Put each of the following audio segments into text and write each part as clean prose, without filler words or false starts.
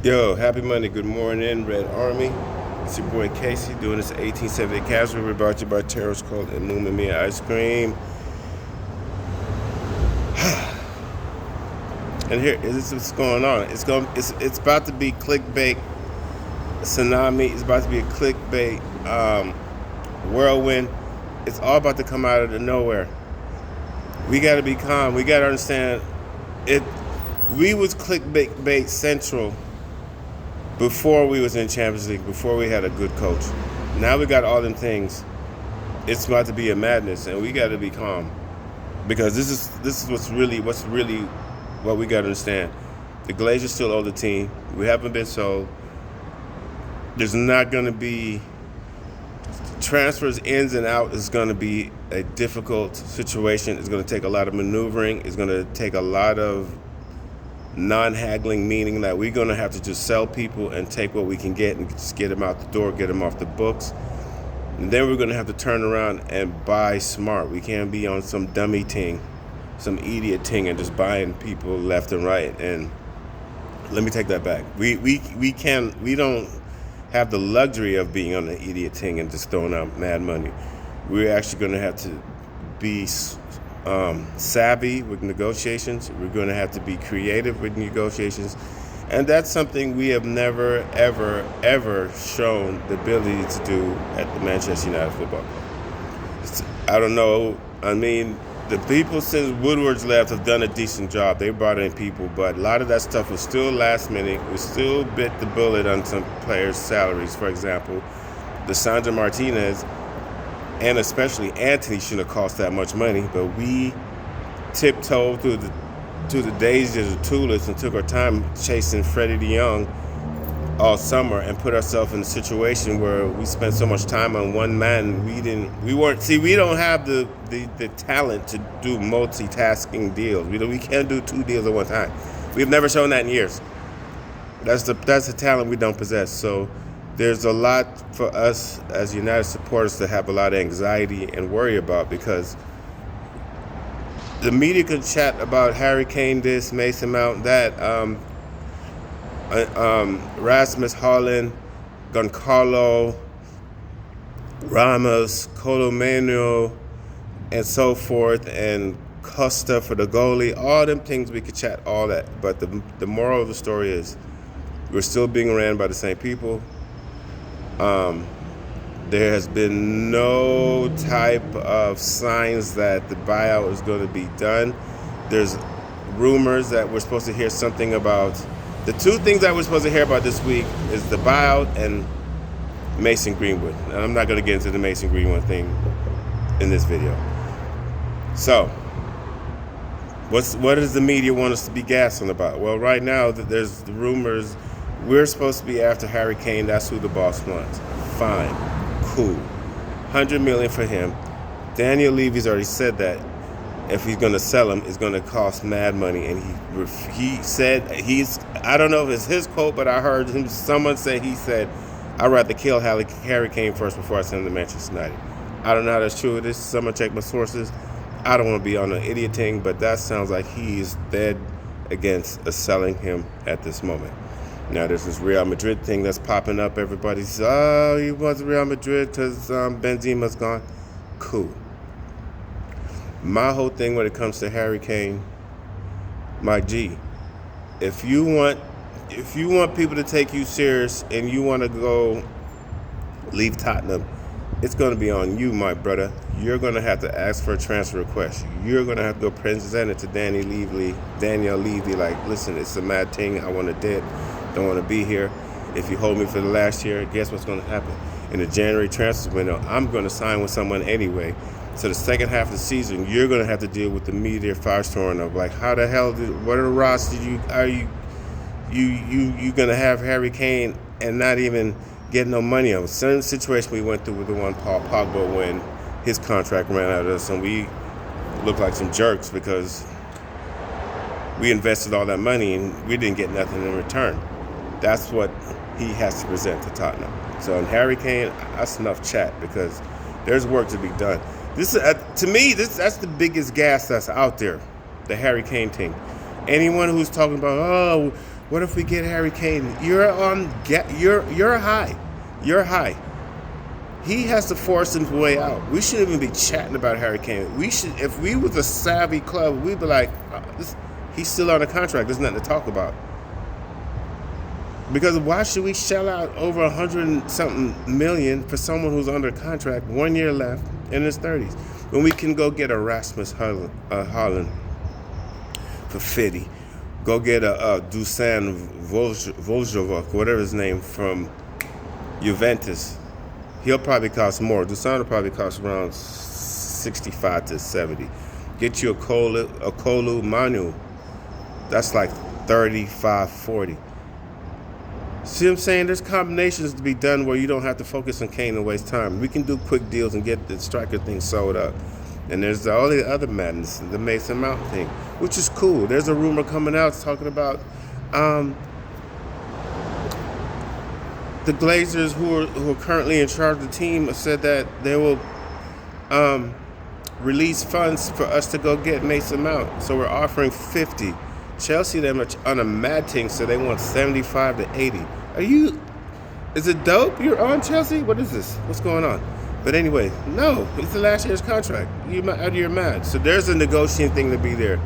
Yo, happy Monday. Good morning, Red Army. It's your boy Casey doing this 1870 Casual. We're brought to you by Terrace Cold and Moon Mia Ice Cream. And here is what's going on. It's about to be clickbait tsunami. It's about to be a clickbait whirlwind. It's all about to come out of the nowhere. We got to be calm. We got to understand it. We was clickbait central before we was in Champions League, before we had a good coach. Now we got all them things. It's about to be a madness, and we got to be calm because this is what's really what we got to understand. The Glazers still owe the team. We haven't been sold. There's not going to be transfers ins and out. Is going to be a difficult situation. It's going to take a lot of maneuvering. It's going to take a lot of non-haggling, meaning that we're going to have to just sell people and take what we can get and just get them out the door, get them off the books. And then we're going to have to turn around and buy smart. We can't be on some dummy ting, some idiot ting, and just buying people left and right. And let me take that back. We don't have the luxury of being on the idiot ting and just throwing out mad money. We're actually going to have to be savvy with negotiations. We're going to have to be creative with negotiations, and that's something we have never, ever shown the ability to do at the Manchester United Football Club. I don't know. I mean, the people since Woodward's left have done a decent job. They brought in people, but a lot of that stuff was still last minute. We still bit the bullet on some players' salaries. For example, the Sandra Martinez and especially Anthony shouldn't have cost that much money, but we tiptoed through the daisies of tulips and took our time chasing Freddie DeYoung all summer and put ourselves in a situation where we spent so much time on one man. We don't have the talent to do multitasking deals. We can't do two deals at one time. We've never shown that in years. That's the talent we don't possess. So there's a lot for us as United supporters to have a lot of anxiety and worry about, because the media can chat about Harry Kane this, Mason Mount that, Rasmus Holland, Goncalo, Ramos, Colomeno, and so forth, and Costa for the goalie. All them things we could chat, all that. But the moral of the story is we're still being ran by the same people. There has been no type of signs that the buyout is going to be done. There's rumors that we're supposed to hear something about. The two things that we're supposed to hear about this week is the buyout and Mason Greenwood. And I'm not going to get into the Mason Greenwood thing in this video. So, what does the media want us to be gassing about? Well, right now there's the rumors. We're supposed to be after Harry Kane. That's who the boss wants. Fine. Cool. $100 million for him. Daniel Levy's already said that if he's going to sell him, it's going to cost mad money. And he said, I don't know if it's his quote, but I heard someone say, he said, I'd rather kill Harry Kane first before I send him to Manchester United. I don't know how that's true. This someone check my sources. I don't want to be on an idiot thing, but that sounds like he's dead against selling him at this moment. Now, there's this Real Madrid thing that's popping up. Everybody says, oh, he wants Real Madrid because Benzema's gone. Cool. My whole thing when it comes to Harry Kane, my G, if you want people to take you serious and you want to go leave Tottenham, it's going to be on you, my brother. You're going to have to ask for a transfer request. You're going to have to go present it to Daniel Levy, like, listen, it's a mad thing. I want to dead. Don't want to be here. If you hold me for the last year, guess what's going to happen? In the January transfer window, I'm going to sign with someone anyway. So the second half of the season, you're going to have to deal with the media firestorming of like, how the hell what are the Ross are you going to have Harry Kane and not even get no money on? Certain situation we went through with the one Paul Pogba when his contract ran out of us, and we looked like some jerks because we invested all that money and we didn't get nothing in return. That's what he has to present to Tottenham. So in Harry Kane, that's enough chat because there's work to be done. This to me, that's the biggest gas that's out there, the Harry Kane thing. Anyone who's talking about, oh, What if we get Harry Kane? You're high. You're high. He has to force his way out. We shouldn't even be chatting about Harry Kane. We should, if we was a savvy club, we'd be like, he's still on a contract. There's nothing to talk about. Because why should we shell out over 100 and something million for someone who's under contract, 1 year left, in his 30s, when we can go get a Rasmus Holland for 50, go get a Dusan Voljovic, whatever his name, from Juventus. He'll probably cost more. Dusan will probably cost around 65 to 70. Get you a Kolu Manu. That's like 35, 40. See what I'm saying? There's combinations to be done where you don't have to focus on Kane and waste time. We can do quick deals and get the striker thing sold up. And there's all the other madness, the Mason Mount thing, which is cool. There's a rumor coming out talking about the Glazers, who are currently in charge of the team, have said that they will release funds for us to go get Mason Mount. So we're offering 50. Chelsea, them on a mad thing, so they want 75 to 80. Is it dope? You're on Chelsea? What is this? What's going on? But anyway, no, it's the last year's contract. You're mad. So there's a negotiating thing to be there.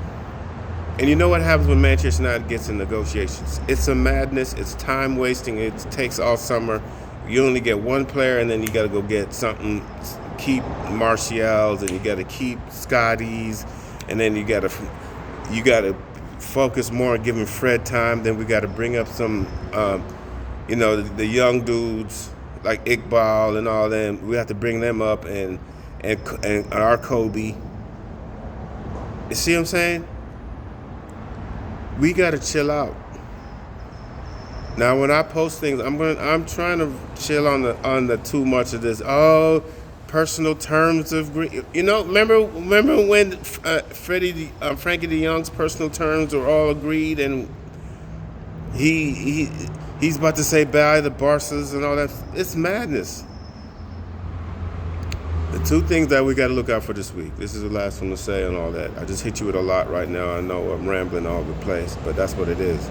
And you know what happens when Manchester United gets in negotiations? It's a madness. It's time wasting. It takes all summer. You only get one player, and then you got to go get something. Keep Martials, and you got to keep Scotties, and then you got to focus more on giving Fred time. Then we got to bring up some, the young dudes like Iqbal and all them. We have to bring them up and our Kobe. You see what I'm saying? We got to chill out. Now, when I post things, I'm trying to chill on the too much of this. Oh, personal terms of remember when Frankie De Jong's personal terms were all agreed, and he's about to say bye to Barca's and all that. It's madness. The two things that we got to look out for this week. This is the last one to say and all that. I just hit you with a lot right now. I know I'm rambling all over the place, but that's what it is.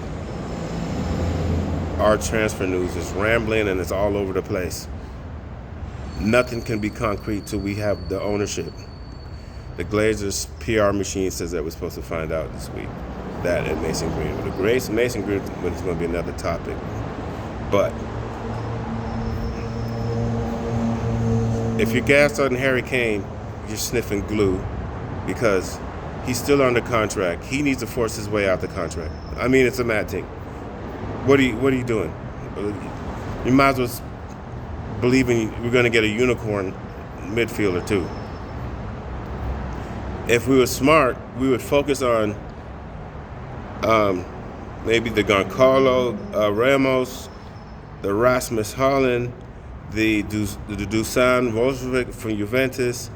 Our transfer news is rambling and it's all over the place. Nothing can be concrete till we have the ownership. The Glazers PR machine says that we're supposed to find out this week. That and Mason Greenwood. The Mason Greenwood is going to be another topic. But if you're gassed on Harry Kane, you're sniffing glue because he's still under contract. He needs to force his way out the contract. I mean, it's a mad thing. What are you doing? You might as well believing we're going to get a unicorn midfielder too. If we were smart, we would focus on maybe the Goncalo Ramos, the Rasmus Holland, the Dusan Voljovic from Juventus,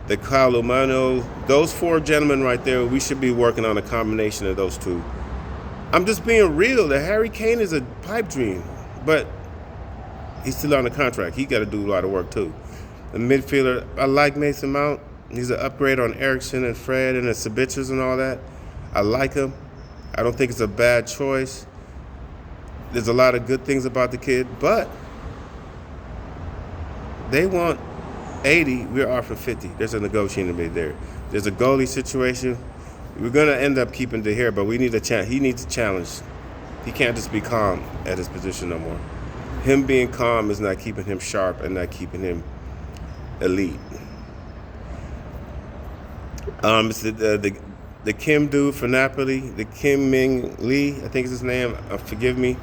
the Calumano. Those four gentlemen right there, we should be working on a combination of those two. I'm just being real. The Harry Kane is a pipe dream, but he's still on the contract. He got to do a lot of work too. The midfielder, I like Mason Mount. He's an upgrade on Eriksson and Fred and the Sabitzer and all that. I like him. I don't think it's a bad choice. There's a lot of good things about the kid, but they want 80. We're offering 50. There's a negotiating bit there. There's a goalie situation. We're going to end up keeping De Gea, but we need a challenge. He needs a challenge. He can't just be calm at his position no more. Him being calm is not keeping him sharp and not keeping him elite. It's the Kim dude for Napoli, the Kim Min Lee, I think is his name. Forgive me.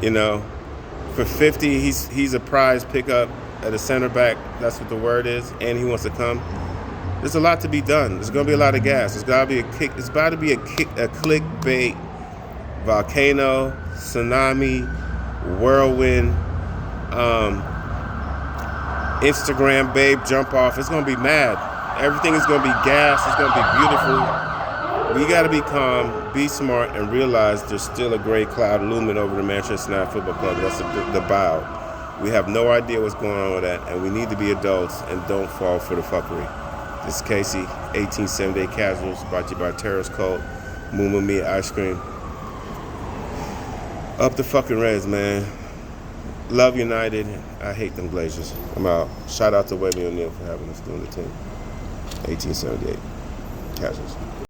For 50, he's a prize pickup at a center back. That's what the word is, and he wants to come. There's a lot to be done. There's going to be a lot of gas. It's got to be a kick. It's about to be a clickbait, volcano, tsunami, whirlwind, Instagram babe jump off. It's going to be mad. Everything is going to be gas. It's going to be beautiful. We got to be calm, be smart, and realize there's still a gray cloud looming over the Manchester United Football Club. That's the bow. We have no idea what's going on with that, and we need to be adults and don't fall for the fuckery. This is Casey, 18 7-Day Casuals, brought to you by Terrace Cult, Muma Mia Ice Cream. Up the fucking Reds, man. Love United. I hate them Glazers. I'm out. Shout out to Wavy O'Neal for having us doing the team. 1878. Casuals.